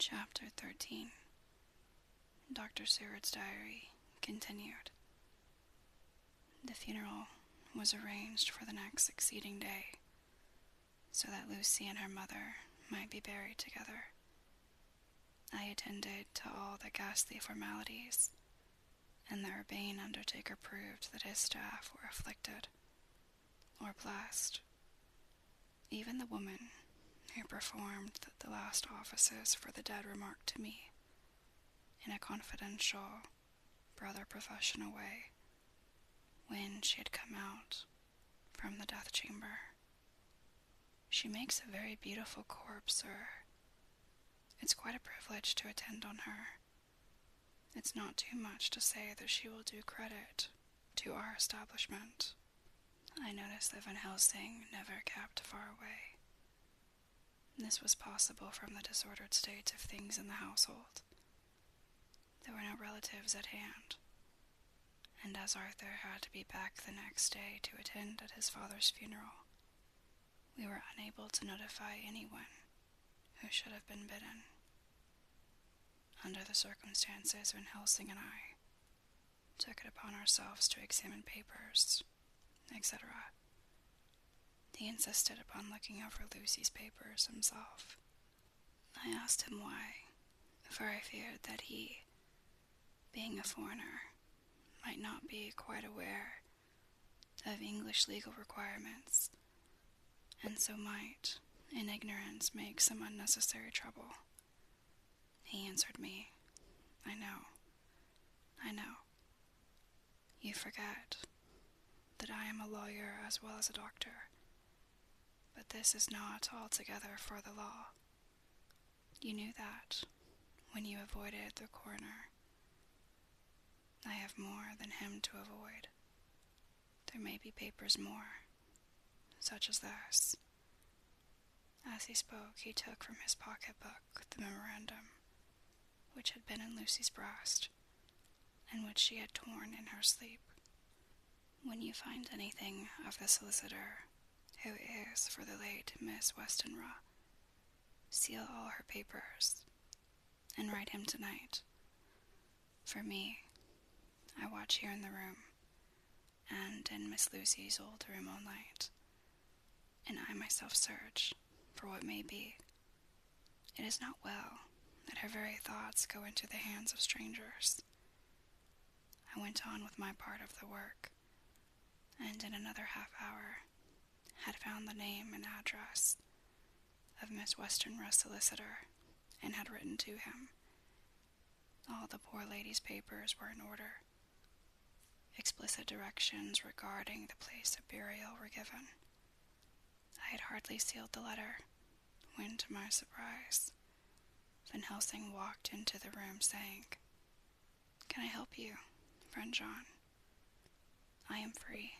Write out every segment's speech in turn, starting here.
Chapter 13. Dr. Seward's diary continued. The funeral was arranged for the next succeeding day, so that Lucy and her mother might be buried together. I attended to all the ghastly formalities, and the urbane undertaker proved that his staff were afflicted, or blessed. Even the woman who performed the last offices for the dead remarked to me, in a confidential, brother-professional way, when she had come out from the death chamber, "She makes a very beautiful corpse, sir. It's quite a privilege to attend on her. It's not too much to say that she will do credit to our establishment." I noticed that Van Helsing never kept far away. This was possible from the disordered state of things in the household. There were no relatives at hand, and as Arthur had to be back the next day to attend at his father's funeral, we were unable to notify anyone who should have been bidden. Under the circumstances, Van Helsing and I took it upon ourselves to examine papers, etc. He insisted upon looking over Lucy's papers himself. I asked him why, for I feared that he, being a foreigner, might not be quite aware of English legal requirements, and so might, in ignorance, make some unnecessary trouble. He answered me, I know. You forget that I am a lawyer as well as a doctor, but this is not altogether for the law. You knew that when you avoided the coroner. I have more than him to avoid. There may be papers more, such as this." As he spoke, he took from his pocketbook the memorandum, which had been in Lucy's breast, and which she had torn in her sleep. "When you find anything of the solicitor who is for the late Miss Westenra, seal all her papers, and write him tonight. For me, I watch here in the room, and in Miss Lucy's old room all night, and I myself search for what may be. It is not well that her very thoughts go into the hands of strangers." I went on with my part of the work, and in another half-hour had found the name and address of Miss Westenra's solicitor, and had written to him. All the poor lady's papers were in order. Explicit directions regarding the place of burial were given. I had hardly sealed the letter when, to my surprise, Van Helsing walked into the room saying, "Can I help you, friend John? I am free,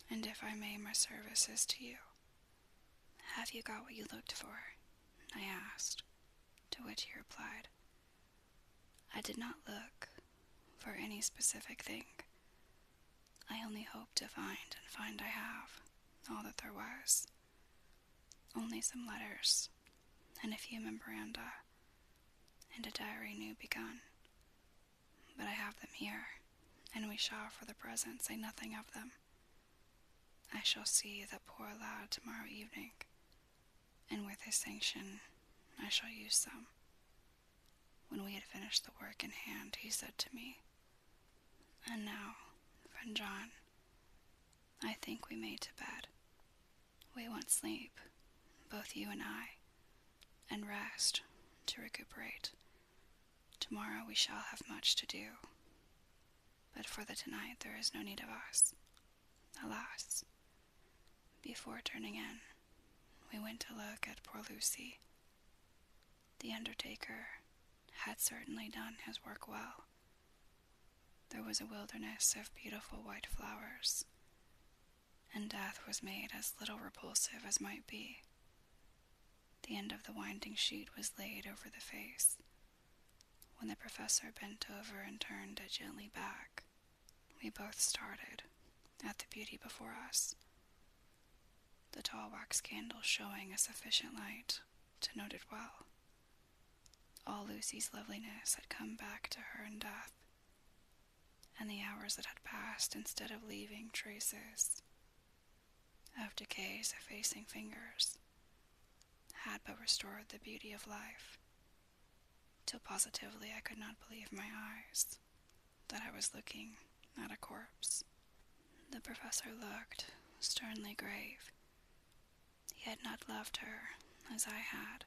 and if I may, my service is to you." "Have you got what you looked for?" I asked, to which he replied, "I did not look for any specific thing. I only hope to find I have all that there was. Only some letters, and a few memoranda, and a diary new begun. But I have them here, and we shall for the present say nothing of them. I shall see that poor lad tomorrow evening, and with his sanction I shall use some." When we had finished the work in hand, he said to me, "And now, friend John, I think we may to bed. We want sleep, both you and I, and rest to recuperate. Tomorrow we shall have much to do, but for the tonight there is no need of us. Alas." Before turning in, we went to look at poor Lucy. The undertaker had certainly done his work well. There was a wilderness of beautiful white flowers, and death was made as little repulsive as might be. The end of the winding sheet was laid over the face. When the professor bent over and turned it gently back, we both started at the beauty before us. The tall wax candle showing a sufficient light to note it well. All Lucy's loveliness had come back to her in death, and the hours that had passed, instead of leaving traces of decay's effacing fingers, had but restored the beauty of life, till positively I could not believe my eyes that I was looking at a corpse. The professor looked sternly grave. He had not loved her as I had,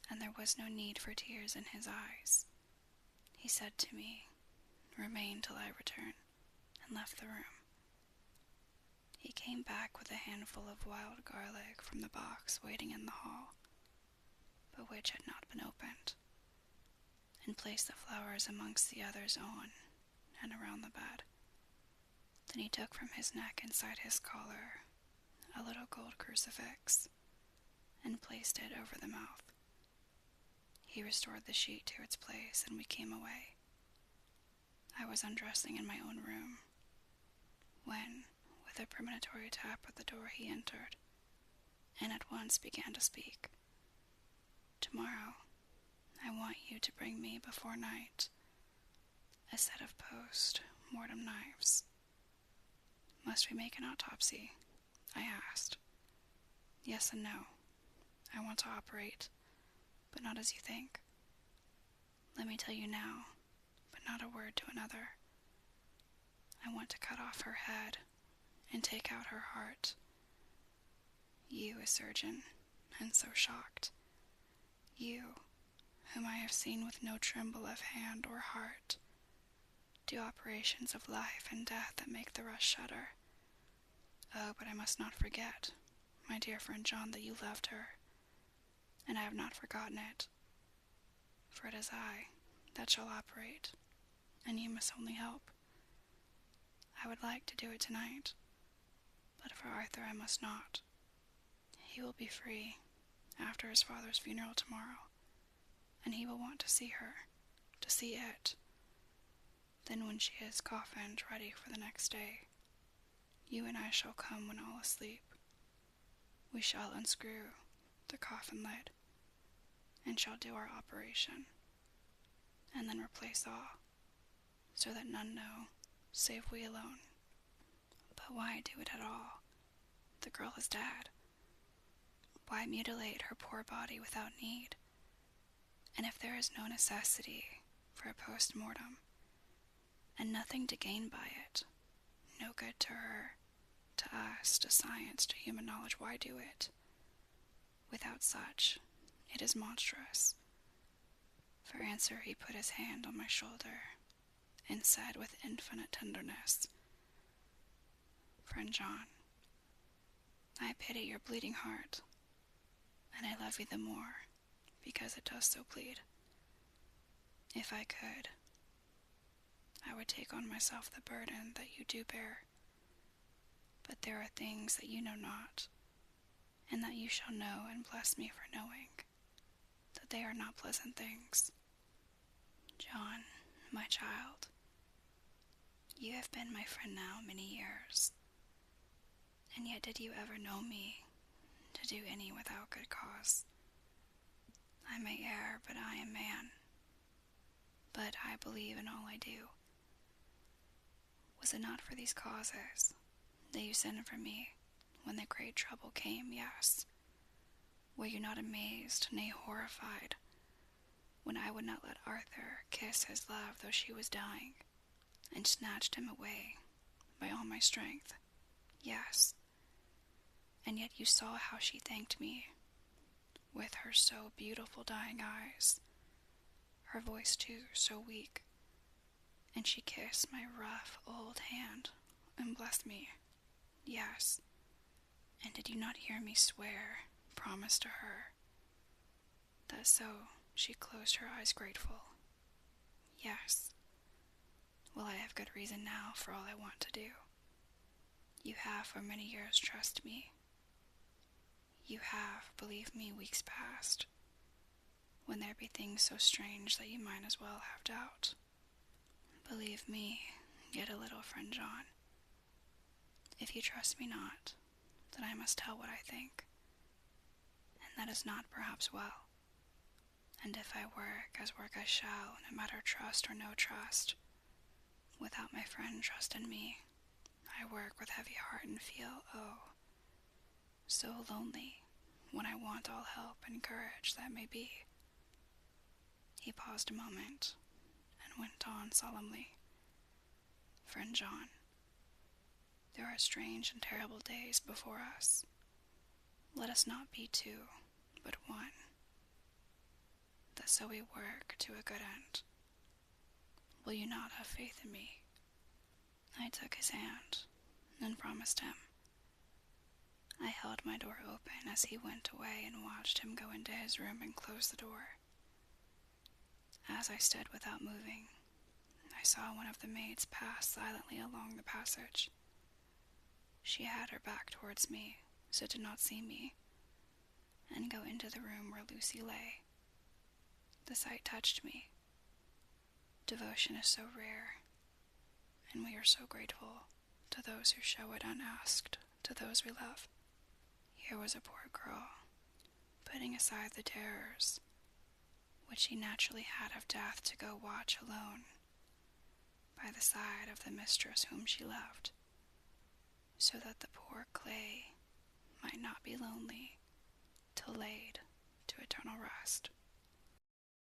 and there was no need for tears in his eyes. He said to me, "Remain till I return," and left the room. He came back with a handful of wild garlic from the box waiting in the hall, but which had not been opened, and placed the flowers amongst the others on and around the bed. Then he took from his neck inside his collar a little gold crucifix and placed it over the mouth. He restored the sheet to its place, and we came away. I was undressing in my own room when, with a premonitory tap at the door, he entered, and at once began to speak. "Tomorrow, I want you to bring me before night a set of post-mortem knives." "Must we make an autopsy?" I asked. "Yes and no. I want to operate, but not as you think. Let me tell you now, but not a word to another. I want to cut off her head and take out her heart. You, a surgeon, and so shocked. You, whom I have seen with no tremble of hand or heart, do operations of life and death that make the rest shudder. Oh, but I must not forget, my dear friend John, that you loved her, and I have not forgotten it. For it is I that shall operate, and you must only help. I would like to do it tonight, but for Arthur I must not. He will be free after his father's funeral tomorrow, and he will want to see her, to see it. Then when she is coffined ready for the next day, you and I shall come when all is asleep. We shall unscrew the coffin lid, and shall do our operation, and then replace all, so that none know, save we alone. But why do it at all? The girl is dead. Why mutilate her poor body without need? And if there is no necessity for a post-mortem, and nothing to gain by it, no good to her, to us, to science, to human knowledge, why do it? Without such, it is monstrous." For answer he put his hand on my shoulder, and said with infinite tenderness, "Friend John, I pity your bleeding heart, and I love you the more because it does so bleed. If I could, I would take on myself the burden that you do bear. But there are things that you know not, and that you shall know, and bless me for knowing, that they are not pleasant things. John, my child, you have been my friend now many years, and yet did you ever know me to do any without good cause? I may err, but I am man. But I believe in all I do. Was it not for these causes that you sent for me when the great trouble came? Yes. Were you not amazed, nay horrified, when I would not let Arthur kiss his love though she was dying, and snatched him away by all my strength? Yes. And yet you saw how she thanked me, with her so beautiful dying eyes, her voice too so weak, and she kissed my rough old hand and blessed me. Yes. And did you not hear me swear, promise to her, that so she closed her eyes grateful? Yes. Well, I have good reason now for all I want to do. You have for many years trusted me. You have, believe me, weeks past, when there be things so strange that you might as well have doubt. Believe me, yet a little, friend John. If you trust me not, then I must tell what I think, and that is not perhaps well. And if I work, as work I shall, no matter trust or no trust, without my friend trust in me, I work with heavy heart and feel, oh, so lonely, when I want all help and courage that may be. He paused a moment, and went on solemnly. Friend John, there are strange and terrible days before us. Let us not be two, but one, that so we work to a good end. Will you not have faith in me? I took his hand, and promised him. I held my door open as he went away and watched him go into his room and close the door. As I stood without moving, I saw one of the maids pass silently along the passage. She had her back towards me, so did not see me, and go into the room where Lucy lay. The sight touched me. Devotion is so rare, and we are so grateful to those who show it unasked to those we love. Here was a poor girl, putting aside the terrors which she naturally had of death to go watch alone by the side of the mistress whom she loved, so that the poor clay might not be lonely till laid to eternal rest.